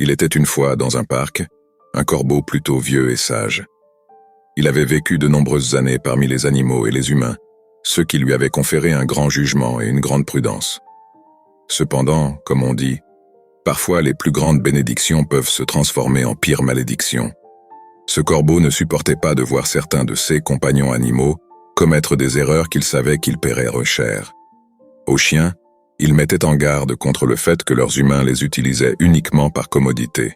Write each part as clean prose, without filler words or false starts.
Il était une fois, dans un parc, un corbeau plutôt vieux et sage. Il avait vécu de nombreuses années parmi les animaux et les humains, ce qui lui avait conféré un grand jugement et une grande prudence. Cependant, comme on dit, parfois les plus grandes bénédictions peuvent se transformer en pire malédictions. Ce corbeau ne supportait pas de voir certains de ses compagnons animaux commettre des erreurs qu'il savait qu'ils paieraient cher. Aux chiens, il mettait en garde contre le fait que leurs humains les utilisaient uniquement par commodité.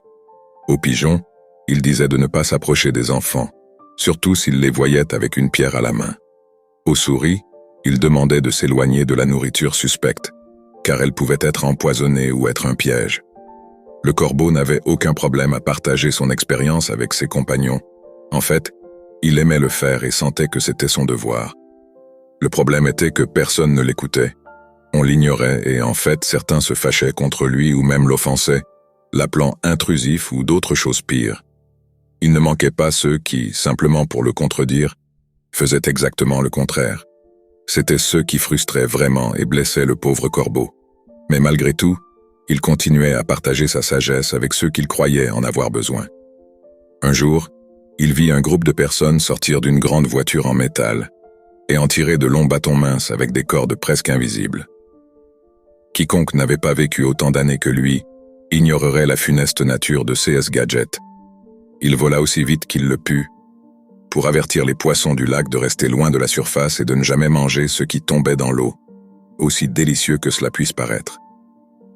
Aux pigeons, il disait de ne pas s'approcher des enfants, surtout s'ils les voyaient avec une pierre à la main. Aux souris, il demandait de s'éloigner de la nourriture suspecte, car elle pouvait être empoisonnée ou être un piège. Le corbeau n'avait aucun problème à partager son expérience avec ses compagnons. En fait, il aimait le faire et sentait que c'était son devoir. Le problème était que personne ne l'écoutait. On l'ignorait et en fait certains se fâchaient contre lui ou même l'offensaient, l'appelant intrusif ou d'autres choses pires. Il ne manquait pas ceux qui, simplement pour le contredire, faisaient exactement le contraire. C'étaient ceux qui frustraient vraiment et blessaient le pauvre corbeau. Mais malgré tout, il continuait à partager sa sagesse avec ceux qu'il croyait en avoir besoin. Un jour, il vit un groupe de personnes sortir d'une grande voiture en métal et en tirer de longs bâtons minces avec des cordes presque invisibles. Quiconque n'avait pas vécu autant d'années que lui ignorerait la funeste nature de CS Gadget. Il vola aussi vite qu'il le put, pour avertir les poissons du lac de rester loin de la surface et de ne jamais manger ce qui tombait dans l'eau, aussi délicieux que cela puisse paraître.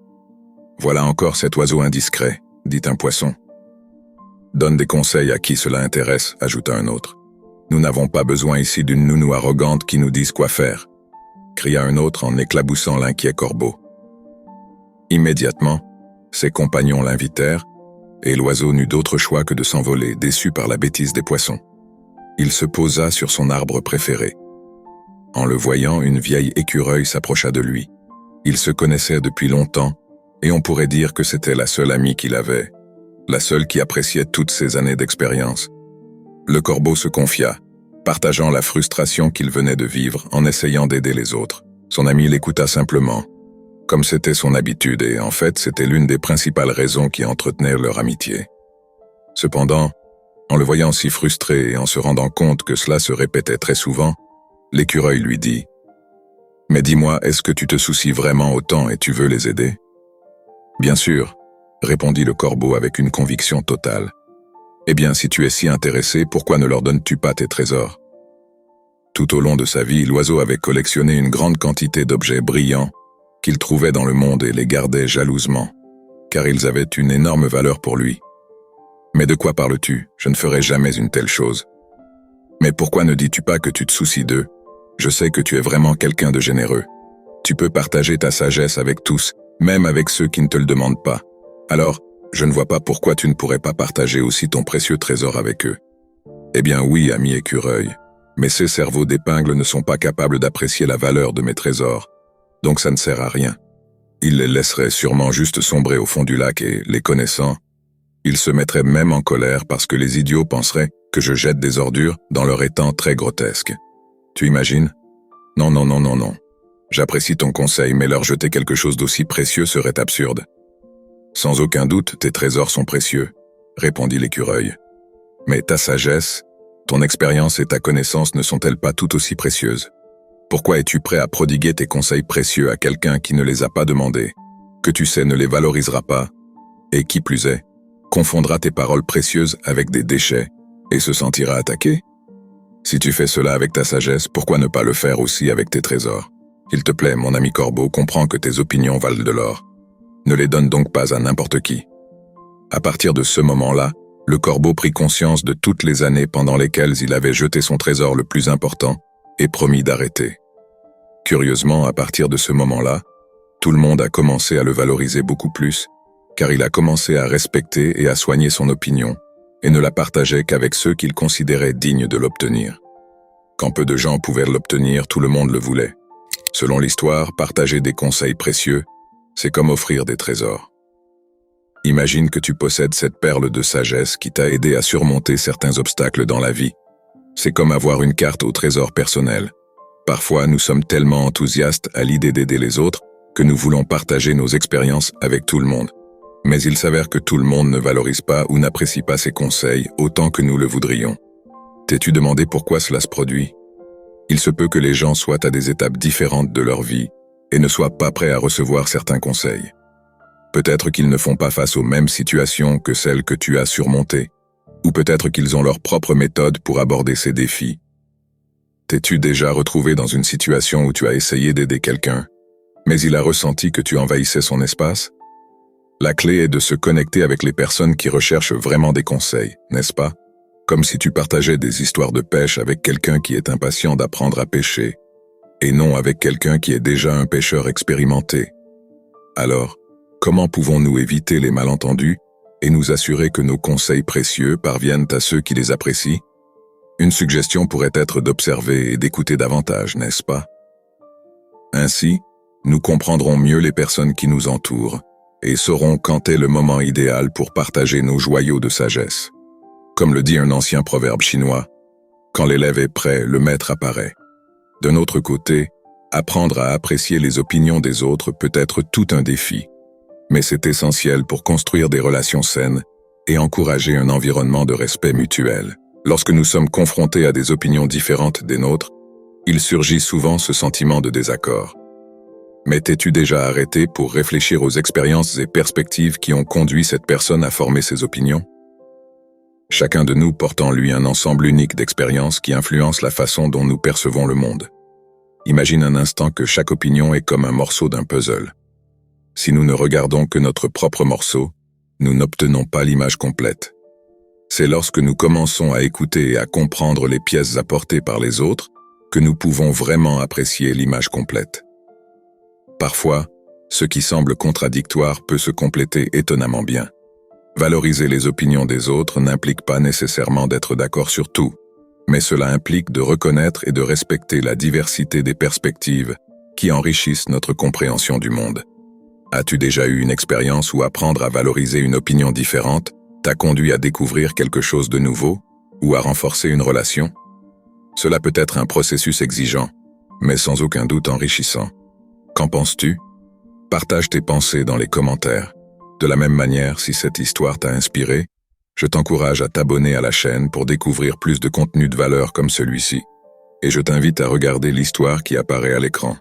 « Voilà encore cet oiseau indiscret, » dit un poisson. « Donne des conseils à qui cela intéresse, » ajouta un autre. « Nous n'avons pas besoin ici d'une nounou arrogante qui nous dise quoi faire, » cria un autre en éclaboussant l'inquiet corbeau. Immédiatement, ses compagnons l'invitèrent, et l'oiseau n'eut d'autre choix que de s'envoler, déçu par la bêtise des poissons. Il se posa sur son arbre préféré. En le voyant, une vieille écureuil s'approcha de lui. Ils se connaissaient depuis longtemps, et on pourrait dire que c'était la seule amie qu'il avait, la seule qui appréciait toutes ses années d'expérience. Le corbeau se confia, partageant la frustration qu'il venait de vivre en essayant d'aider les autres. Son ami l'écouta simplement, comme c'était son habitude, et en fait c'était l'une des principales raisons qui entretenaient leur amitié. Cependant, en le voyant si frustré et en se rendant compte que cela se répétait très souvent, l'écureuil lui dit « Mais dis-moi, est-ce que tu te soucies vraiment autant et tu veux les aider ?» « Bien sûr, » répondit le corbeau avec une conviction totale. « Eh bien, si tu es si intéressé, pourquoi ne leur donnes-tu pas tes trésors ?» Tout au long de sa vie, l'oiseau avait collectionné une grande quantité d'objets brillants qu'il trouvait dans le monde et les gardait jalousement, car ils avaient une énorme valeur pour lui. « Mais de quoi parles-tu? Je ne ferai jamais une telle chose. »« Mais pourquoi ne dis-tu pas que tu te soucies d'eux? Je sais que tu es vraiment quelqu'un de généreux. Tu peux partager ta sagesse avec tous, même avec ceux qui ne te le demandent pas. Alors, je ne vois pas pourquoi tu ne pourrais pas partager aussi ton précieux trésor avec eux. » Eh bien oui, ami écureuil, mais ces cerveaux d'épingle ne sont pas capables d'apprécier la valeur de mes trésors, donc ça ne sert à rien. Ils les laisseraient sûrement juste sombrer au fond du lac et, les connaissant, ils se mettraient même en colère parce que les idiots penseraient que je jette des ordures dans leur étang très grotesque. Tu imagines? Non, non, non, non, non. J'apprécie ton conseil, mais leur jeter quelque chose d'aussi précieux serait absurde. Sans aucun doute, tes trésors sont précieux, répondit l'écureuil. Mais ta sagesse, ton expérience et ta connaissance ne sont-elles pas tout aussi précieuses? Pourquoi es-tu prêt à prodiguer tes conseils précieux à quelqu'un qui ne les a pas demandés, que tu sais ne les valorisera pas, et qui plus est, confondra tes paroles précieuses avec des déchets et se sentira attaqué? Si tu fais cela avec ta sagesse, pourquoi ne pas le faire aussi avec tes trésors? S'il te plaît, mon ami corbeau, comprends que tes opinions valent de l'or. Ne les donne donc pas à n'importe qui. À partir de ce moment-là, le corbeau prit conscience de toutes les années pendant lesquelles il avait jeté son trésor le plus important et promit d'arrêter. Curieusement, à partir de ce moment-là, tout le monde a commencé à le valoriser beaucoup plus, car il a commencé à respecter et à soigner son opinion, et ne la partageait qu'avec ceux qu'il considérait dignes de l'obtenir. Quand peu de gens pouvaient l'obtenir, tout le monde le voulait. Selon l'histoire, partager des conseils précieux, c'est comme offrir des trésors. Imagine que tu possèdes cette perle de sagesse qui t'a aidé à surmonter certains obstacles dans la vie. C'est comme avoir une carte au trésor personnel. Parfois, nous sommes tellement enthousiastes à l'idée d'aider les autres que nous voulons partager nos expériences avec tout le monde. Mais il s'avère que tout le monde ne valorise pas ou n'apprécie pas ces conseils autant que nous le voudrions. T'es-tu demandé pourquoi cela se produit? Il se peut que les gens soient à des étapes différentes de leur vie et ne soient pas prêts à recevoir certains conseils. Peut-être qu'ils ne font pas face aux mêmes situations que celles que tu as surmontées, ou peut-être qu'ils ont leur propre méthode pour aborder ces défis. T'es-tu déjà retrouvé dans une situation où tu as essayé d'aider quelqu'un, mais il a ressenti que tu envahissais son espace? La clé est de se connecter avec les personnes qui recherchent vraiment des conseils, n'est-ce pas? Comme si tu partageais des histoires de pêche avec quelqu'un qui est impatient d'apprendre à pêcher, et non avec quelqu'un qui est déjà un pêcheur expérimenté. Alors, comment pouvons-nous éviter les malentendus et nous assurer que nos conseils précieux parviennent à ceux qui les apprécient? Une suggestion pourrait être d'observer et d'écouter davantage, n'est-ce pas? Ainsi, nous comprendrons mieux les personnes qui nous entourent et saurons quand est le moment idéal pour partager nos joyaux de sagesse. Comme le dit un ancien proverbe chinois, quand l'élève est prêt, le maître apparaît. D'un autre côté, apprendre à apprécier les opinions des autres peut être tout un défi, mais c'est essentiel pour construire des relations saines et encourager un environnement de respect mutuel. Lorsque nous sommes confrontés à des opinions différentes des nôtres, il surgit souvent ce sentiment de désaccord. Mais t'es-tu déjà arrêté pour réfléchir aux expériences et perspectives qui ont conduit cette personne à former ses opinions? Chacun de nous porte en lui un ensemble unique d'expériences qui influencent la façon dont nous percevons le monde. Imagine un instant que chaque opinion est comme un morceau d'un puzzle. Si nous ne regardons que notre propre morceau, nous n'obtenons pas l'image complète. C'est lorsque nous commençons à écouter et à comprendre les pièces apportées par les autres que nous pouvons vraiment apprécier l'image complète. Parfois, ce qui semble contradictoire peut se compléter étonnamment bien. Valoriser les opinions des autres n'implique pas nécessairement d'être d'accord sur tout, mais cela implique de reconnaître et de respecter la diversité des perspectives qui enrichissent notre compréhension du monde. As-tu déjà eu une expérience où apprendre à valoriser une opinion différente t'a conduit à découvrir quelque chose de nouveau ou à renforcer une relation? Cela peut être un processus exigeant, mais sans aucun doute enrichissant. Qu'en penses-tu? Partage tes pensées dans les commentaires. De la même manière, si cette histoire t'a inspiré, je t'encourage à t'abonner à la chaîne pour découvrir plus de contenu de valeur comme celui-ci. Et je t'invite à regarder l'histoire qui apparaît à l'écran.